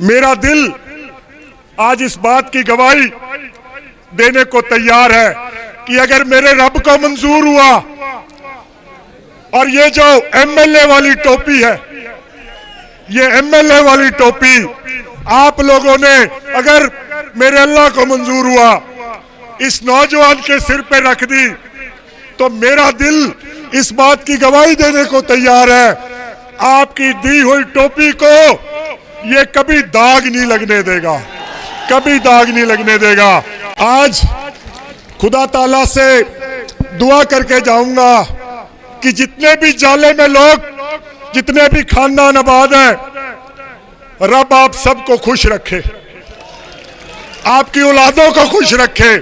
मेरा दिल आज इस बात की गवाही देने को तैयार है कि अगर मेरे रब को मंजूर हुआ और ये जो एमएलए वाली टोपी है, ये एमएलए वाली टोपी आप लोगों ने अगर मेरे अल्लाह को मंजूर हुआ इस नौजवान के सिर पे रख दी तो मेरा दिल इस बात की गवाही देने को तैयार है, आपकी दी हुई टोपी को ये कभी दाग नहीं लगने देगा, कभी दाग नहीं लगने देगा। आज खुदा ताला से दुआ करके जाऊंगा कि जितने भी जाले में लोग, जितने भी खानदान आबाद हैं, रब आप सबको खुश रखे, आपकी औलादों को खुश रखे,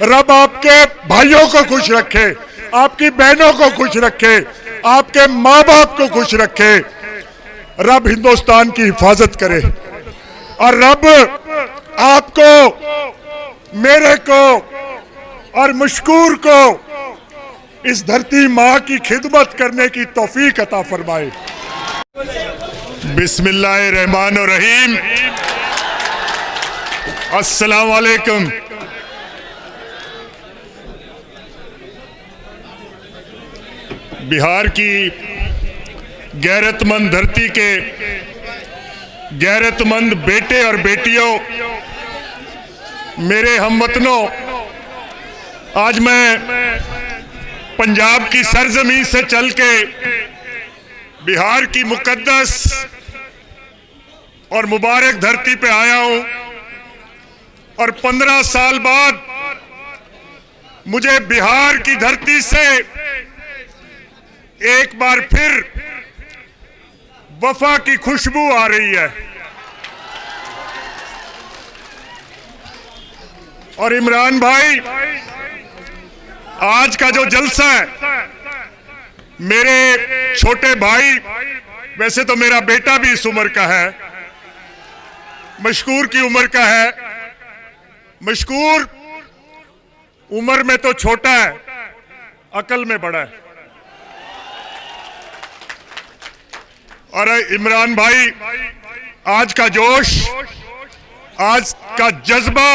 रब आपके भाइयों को खुश रखे, आपकी बहनों को खुश रखे, आपके माँ बाप को खुश रखे, रब हिंदुस्तान की हिफाजत करे और रब आपको, मेरे को और मशकूर को इस धरती माँ की खिदमत करने की तौफीक अता फरमाए। बिस्मिल्लाहिर्रहमानिर्रहीम। अस्सलाम वालेकुम। बिहार की गैरतमंद धरती के गैरतमंद बेटे और बेटियों, मेरे हमवतनों, आज मैं पंजाब की सरजमीन से चल के बिहार की मुकद्दस और मुबारक धरती पे आया हूं और 15 साल बाद मुझे बिहार की धरती से एक बार फिर वफा की खुशबू आ रही है। और इमरान भाई, आज का जो जलसा है, मेरे छोटे भाई, वैसे तो मेरा बेटा भी इस उम्र का है, मशकूर की उम्र का है, मशकूर उम्र में तो छोटा है, अकल में बड़ा है। और इमरान भाई, आज का जोश, आज का जज्बा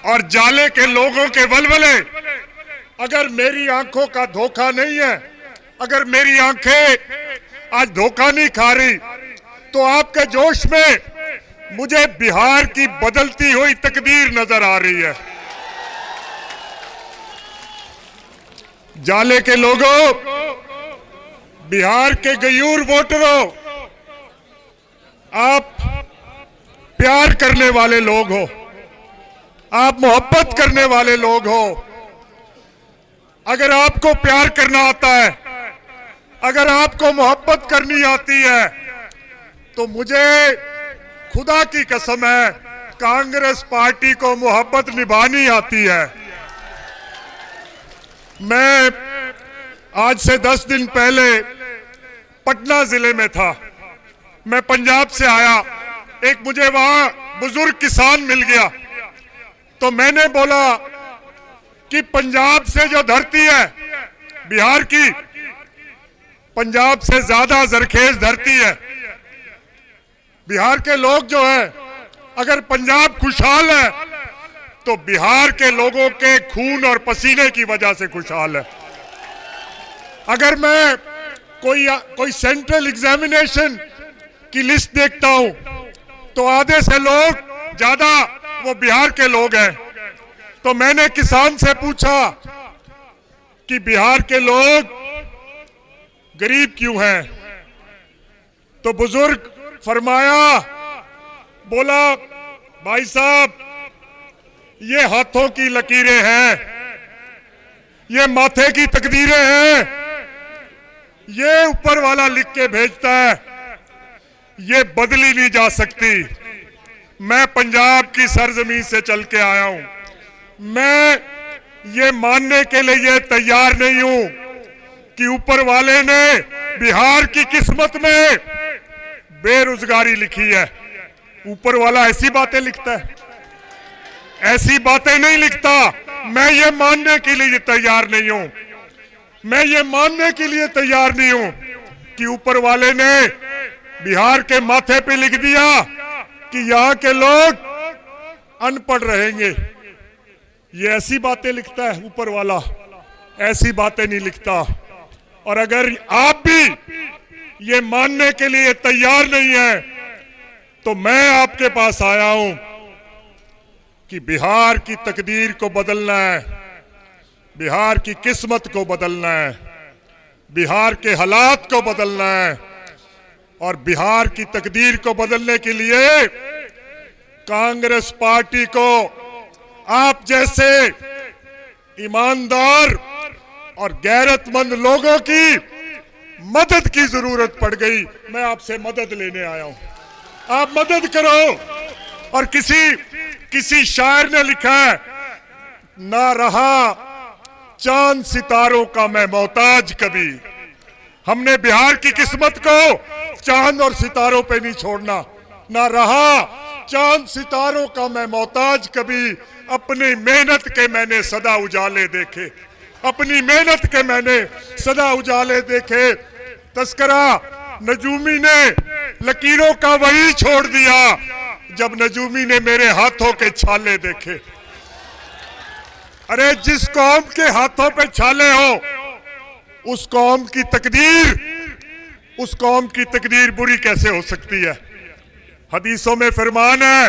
और जाले के लोगों के वलवले, अगर मेरी आंखों का धोखा नहीं है, अगर मेरी आंखें आज धोखा नहीं खा रही, तो आपके जोश में मुझे बिहार की बदलती हुई तकदीर नजर आ रही है। जाले के लोगों, बिहार के गयूर वोटरों, आप प्यार करने वाले लोग हो, आप मोहब्बत करने वाले लोग हो। अगर आपको प्यार करना आता है, अगर आपको मोहब्बत करनी आती है, तो मुझे खुदा की कसम है, कांग्रेस पार्टी को मोहब्बत निभानी आती है। मैं आज से 10 दिन पहले पटना जिले में था, मैं पंजाब से आया, एक मुझे वहां बुजुर्ग किसान मिल गया, तो मैंने बोला कि पंजाब से जो धरती है बिहार की, पंजाब से ज्यादा जरखेज धरती है। बिहार के लोग जो है, अगर पंजाब खुशहाल है तो बिहार के लोगों के खून और पसीने की वजह से खुशहाल है। अगर मैं कोई सेंट्रल एग्जामिनेशन की लिस्ट देखता हूं तो आधे से लोग ज्यादा वो बिहार के लोग हैं। तो मैंने किसान से पूछा कि बिहार के लोग गरीब क्यों हैं, तो बुजुर्ग फरमाया, बोला, भाई साहब, ये हाथों की लकीरें हैं, ये माथे की तकदीरें हैं, ये ऊपर वाला लिख के भेजता है, ये बदली नहीं जा सकती। मैं पंजाब की सरजमीन से चल के आया हूं, मैं ये मानने के लिए तैयार नहीं हूं कि ऊपर वाले ने बिहार की किस्मत में बेरोजगारी लिखी है। ऊपर वाला ऐसी बातें लिखता है, ऐसी बातें नहीं लिखता। मैं ये मानने के लिए तैयार नहीं हूं, मैं ये मानने के लिए तैयार नहीं हूं कि ऊपर वाले ने बिहार के माथे पे लिख दिया कि यहां के लोग अनपढ़ रहेंगे। ये ऐसी बातें लिखता है ऊपर वाला, ऐसी बातें नहीं लिखता। और अगर आप भी ये मानने के लिए तैयार नहीं है तो मैं आपके पास आया हूं कि बिहार की तकदीर को बदलना है, बिहार की किस्मत को बदलना है, बिहार के हालात को बदलना है। और बिहार की तकदीर को बदलने के लिए कांग्रेस पार्टी को आप जैसे ईमानदार और गैरतमंद लोगों की मदद की जरूरत पड़ गई। मैं आपसे मदद लेने आया हूं, आप मदद करो। और किसी शायर ने लिखा है, ना रहा चांद सितारों का मैं मोहताज कभी। हमने बिहार की किस्मत को चांद और सितारों पे नहीं छोड़ना। ना रहा चांद सितारों का मैं मोहताज कभी, अपनी मेहनत के मैंने सदा उजाले देखे, अपनी मेहनत के मैंने सदा उजाले देखे। तस्करा नजूमी ने लकीरों का वही छोड़ दिया जब नजूमी ने मेरे हाथों के छाले देखे। अरे जिस कौम के हाथों पे छाले हो उस कौम की तकदीर बुरी कैसे हो सकती है। हदीसों में फरमान है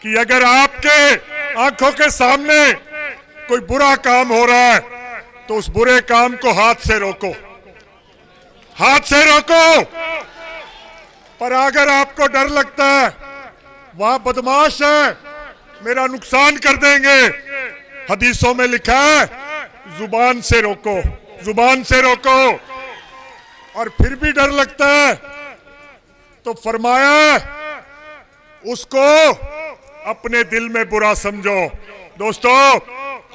कि अगर आपके आंखों के सामने कोई बुरा काम हो रहा है तो उस बुरे काम को हाथ से रोको, हाथ से रोको। पर अगर आपको डर लगता है वहां बदमाश है, मेरा नुकसान कर देंगे, हदीसों में लिखा है जुबान से रोको, जुबान से रोको। और फिर भी डर लगता है तो फरमाया उसको अपने दिल में बुरा समझो। दोस्तों,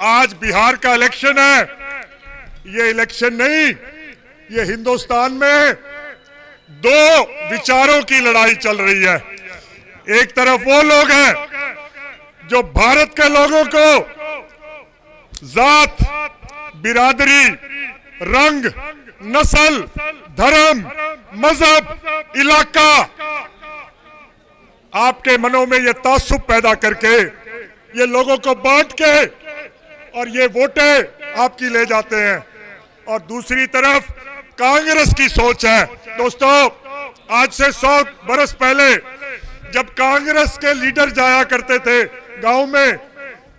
आज बिहार का इलेक्शन है, ये इलेक्शन नहीं, ये हिंदुस्तान में दो विचारों की लड़ाई चल रही है। एक तरफ वो लोग हैं जो भारत के लोगों को जात, बिरादरी, रंग, नस्ल, धर्म, मजहब, इलाका, आपके मनों में ये तासुब पैदा करके ये लोगों को बांट के और ये वोटें आपकी ले जाते हैं। और दूसरी तरफ कांग्रेस की सोच है। दोस्तों, आज से 100 बरस पहले जब कांग्रेस के लीडर जाया करते थे गांव में,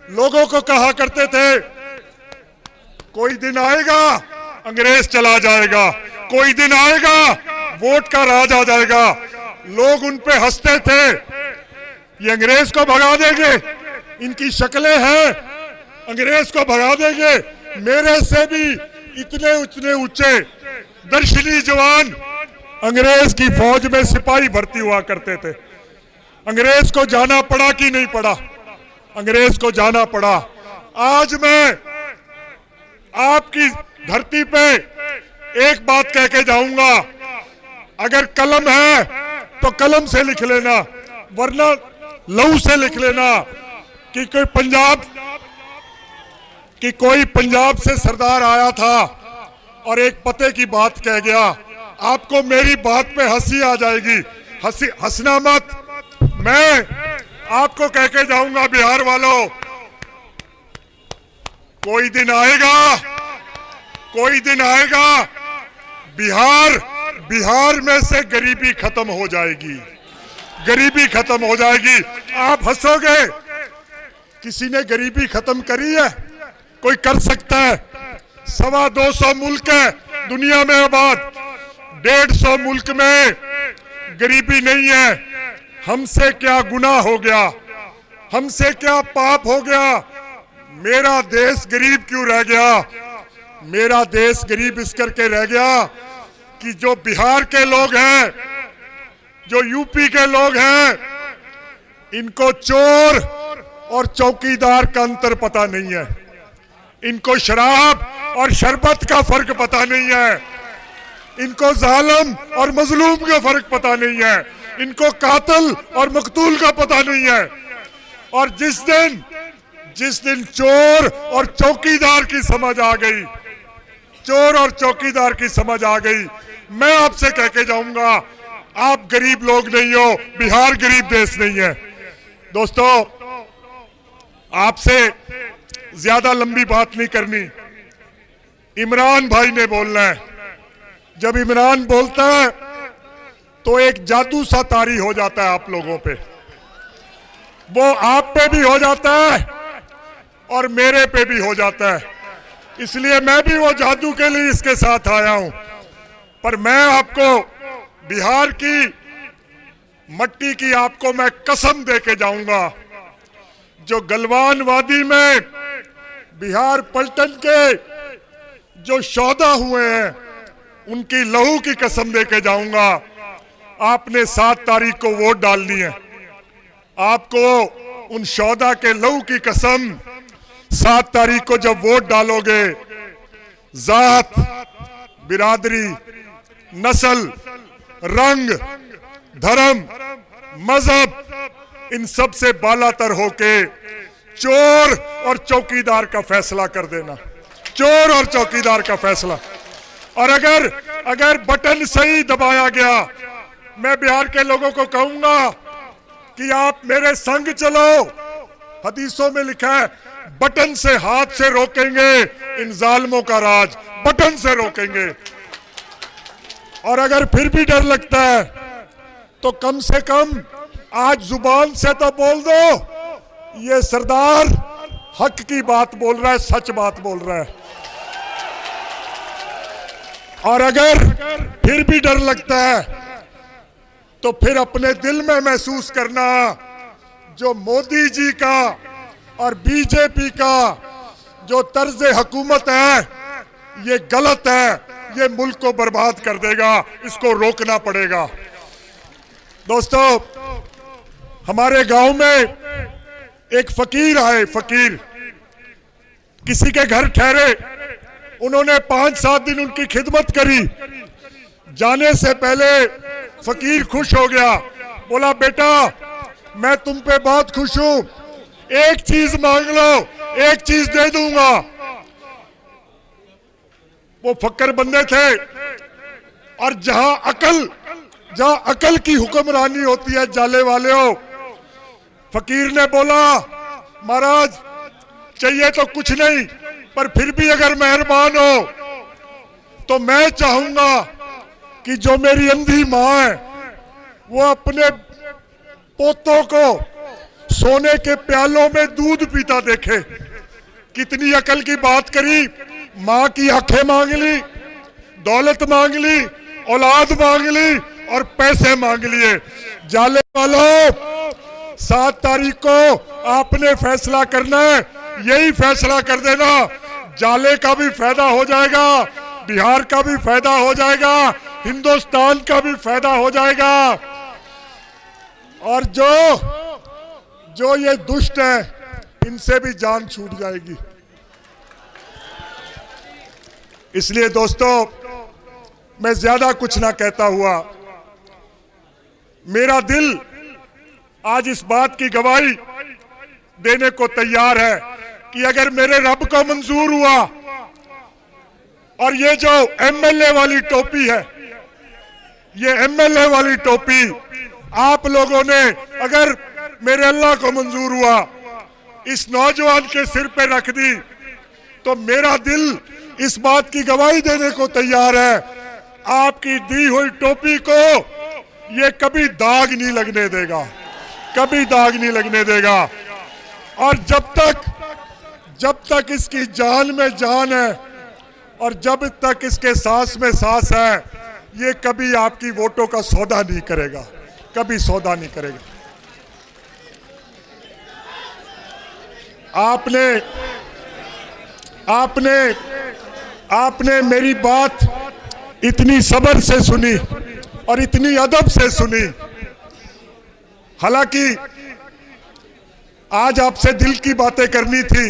लोगों को कहा करते थे कोई दिन आएगा अंग्रेज चला जाएगा, कोई दिन आएगा वोट का राज आ जाएगा। लोग उन पे हंसते थे, ये अंग्रेज को भगा देंगे, इनकी शक्लें हैं, अंग्रेज को भगा देंगे। मेरे से भी इतने इतने ऊंचे दर्शनी जवान अंग्रेज की फौज में सिपाही भर्ती हुआ करते थे। अंग्रेज को जाना पड़ा कि नहीं पड़ा? अंग्रेज को जाना पड़ा। आज मैं आपकी धरती पे एक बात कह के जाऊंगा, अगर कलम है तो कलम से लिख लेना, वरना लहू से लिख लेना कि कोई पंजाब से सरदार आया था और एक पते की बात कह गया। आपको मेरी बात पे हंसी आ जाएगी, हंसना मत। मैं आपको कह के जाऊंगा, बिहार वालों, कोई दिन आएगा, कोई दिन आएगा बिहार में से गरीबी खत्म हो जाएगी, गरीबी खत्म हो जाएगी। आप हंसोगे, किसी ने गरीबी खत्म करी है? कोई कर सकता है? 225 मुल्क है दुनिया में आबाद, 150 मुल्क में गरीबी नहीं है। हमसे क्या गुनाह हो गया, हमसे क्या पाप हो गया? मेरा देश गरीब क्यों रह गया? मेरा देश गरीब इस करके रह गया कि जो बिहार के लोग हैं, जो यूपी के लोग हैं, इनको चोर और चौकीदार का अंतर पता नहीं है, इनको शराब और शरबत का फर्क पता नहीं है, इनको जालिम और मजलूम का फर्क पता नहीं है, इनको कातिल और मकतूल का पता नहीं है। और जिस दिन चोर और चौकीदार की समझ आ गई, चोर और चौकीदार की समझ आ गई, मैं आपसे कह के जाऊंगा, आप गरीब लोग नहीं हो, बिहार गरीब देश नहीं है। दोस्तों, आपसे ज्यादा लंबी बात नहीं करनी। इमरान भाई ने बोलना है। जब इमरान बोलता है तो एक जादू सा तारी हो जाता है आप लोगों पे, वो आप पे भी हो जाता है और मेरे पे भी हो जाता है। इसलिए मैं भी वो जादू के लिए इसके साथ आया हूं। पर मैं आपको बिहार की मट्टी की आपको मैं कसम दे के जाऊंगा। जो गलवान वादी में बिहार पलटन के जो शौदा हुए हैं, उनकी लहू की कसम दे के जाऊंगा। आपने 7 तारीख को वोट डालनी है। आपको उन शौदा के लहू की कसम, 7 तारीख को जब वोट डालोगे, जात, बिरादरी, नस्ल, रंग, धर्म, मजहब, इन सब से बालातर होके चोर और चौकीदार का फैसला कर देना। चोर और चौकीदार का फैसला। और अगर बटन सही दबाया गया, मैं बिहार के लोगों को कहूंगा कि आप मेरे संग चलो। हदीसों में लिखा है, बटन से, हाथ से रोकेंगे इन जालिमों का राज, बटन से रोकेंगे। और अगर फिर भी डर लगता है तो कम से कम आज जुबान से तो बोल दो, ये सरदार हक की बात बोल रहा है, सच बात बोल रहा है। और अगर फिर भी डर लगता है तो फिर अपने दिल में महसूस करना, जो मोदी जी का और बीजेपी का जो तर्ज हुकूमत है, ये गलत है, ये मुल्क को बर्बाद कर देगा, इसको रोकना पड़ेगा। दोस्तों, हमारे गांव में एक फकीर आए। फकीर किसी के घर ठहरे, उन्होंने 5-7 दिन उनकी खिदमत करी। जाने से पहले फकीर खुश हो गया, बोला बेटा मैं तुम पे बहुत खुश हूं, एक चीज मांग लो, एक चीज दे दूंगा। वो फक्कर बंदे थे। और जहां अकल की हुक्मरानी होती है, जाले वाले हो, फकीर ने बोला महाराज चाहिए तो कुछ नहीं, पर फिर भी अगर मेहरबान हो तो मैं चाहूंगा कि जो मेरी अंधी मां है वो अपने पोतों को सोने के प्यालों में दूध पीता देखे। कितनी अकल की बात करी। मां की आंखें मांग ली, दौलत मांग ली, औलाद मांग ली और पैसे मांग लिए। जाले वालों, 7 तारीख को आपने फैसला करना है, यही फैसला कर देना। जाले का भी फायदा हो जाएगा, बिहार का भी फायदा हो जाएगा, हिंदुस्तान का भी फायदा हो जाएगा। और जो ये दुष्ट है, इनसे भी जान छूट जाएगी। इसलिए दोस्तों, मैं ज्यादा कुछ ना कहता हुआ, मेरा दिल आज इस बात की गवाही देने को तैयार है कि अगर मेरे रब को मंजूर हुआ और ये जो एमएलए वाली टोपी है, ये एमएलए वाली टोपी आप लोगों ने अगर मेरे अल्लाह को मंजूर हुआ इस नौजवान के सिर पे रख दी, तो मेरा दिल इस बात की गवाही देने को तैयार है, आपकी दी हुई टोपी को ये कभी दाग नहीं लगने देगा, कभी दाग नहीं लगने देगा। और जब तक इसकी जान में जान है और जब तक इसके सांस में सांस है, ये कभी आपकी वोटों का सौदा नहीं करेगा, कभी सौदा नहीं करेगा। आपने मेरी बात इतनी सब्र से सुनी और इतनी अदब से सुनी। हालांकि आज आपसे दिल की बातें करनी थी,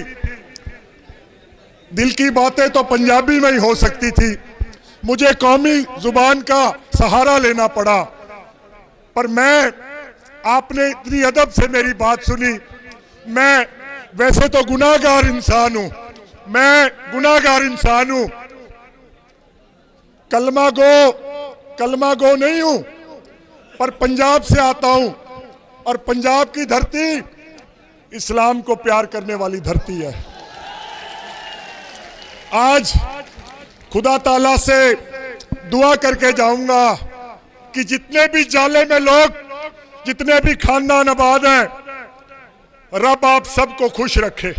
दिल की बातें तो पंजाबी में ही हो सकती थी, मुझे कौमी जुबान का सहारा लेना पड़ा। पर आपने इतनी अदब से मेरी बात सुनी। मैं वैसे तो गुनाहगार इंसान हूं, मैं गुनाहगार इंसान हूं, कलमा गो नहीं हूं, पर पंजाब से आता हूं और पंजाब की धरती इस्लाम को प्यार करने वाली धरती है। आज खुदा ताला से दुआ करके जाऊंगा कि जितने भी जाले में लोग, जितने भी खानदान आबाद हैं, रब आप सबको खुश रखे,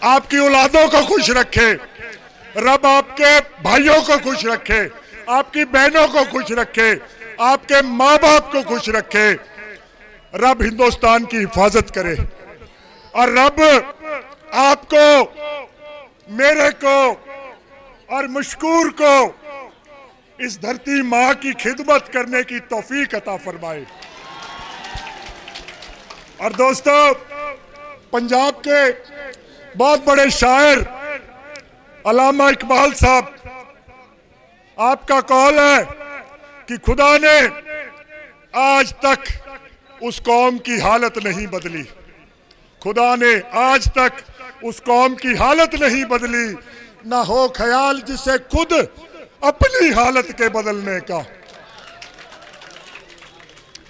आपकी औलादों को खुश रखे, रब आपके भाइयों को खुश रखे, आपकी बहनों को खुश रखे, आपके माँ बाप को खुश रखे, रब हिंदुस्तान की हिफाजत करे और रब आपको, मेरे को और मशकूर को इस धरती माँ की खिदमत करने की तौफीक अता फरमाए। और दोस्तों, पंजाब के बहुत बड़े शायर अल्लामा इकबाल साहब, आपका कौल है कि खुदा ने आज तक उस कौम की हालत नहीं बदली, खुदा ने आज तक उस कौम की हालत नहीं बदली, ना हो ख्याल जिसे खुद अपनी हालत के बदलने का।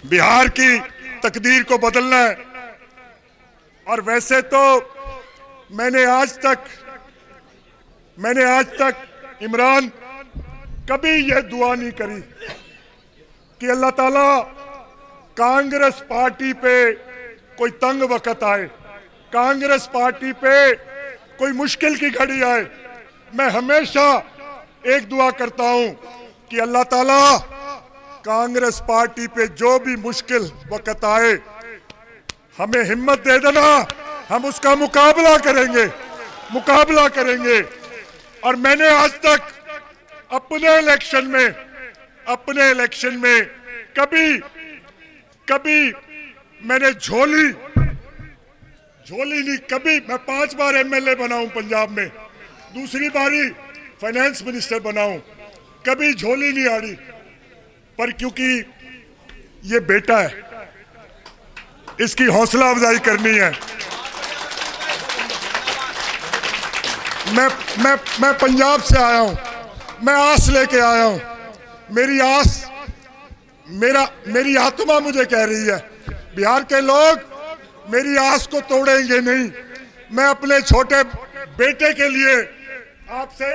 बिहार की तकदीर को बदलना है। और वैसे तो मैंने आज तक इमरान कभी यह दुआ नहीं करी कि अल्लाह ताला कांग्रेस पार्टी पे कोई तंग वक्त आए, कांग्रेस पार्टी पे कोई मुश्किल की घड़ी आए। मैं हमेशा एक दुआ करता हूं कि अल्लाह ताला कांग्रेस पार्टी पे जो भी मुश्किल वक्त आए, हमें हिम्मत दे देना, हम उसका मुकाबला करेंगे। और मैंने आज तक अपने इलेक्शन में कभी मैंने झोली नहीं, कभी मैं 5 बार एमएलए बना हूं पंजाब में, दूसरी बारी फाइनेंस मिनिस्टर बना हूं, कभी झोली नहीं आड़ी। पर क्योंकि ये बेटा है, इसकी हौसला अफजाई करनी है। मैं पंजाब से आया हूं, मैं आस लेके आया हूं। मेरी आत्मा मुझे कह रही है, बिहार के लोग मेरी आस को तोड़ेंगे नहीं। मैं अपने छोटे बेटे के लिए आपसे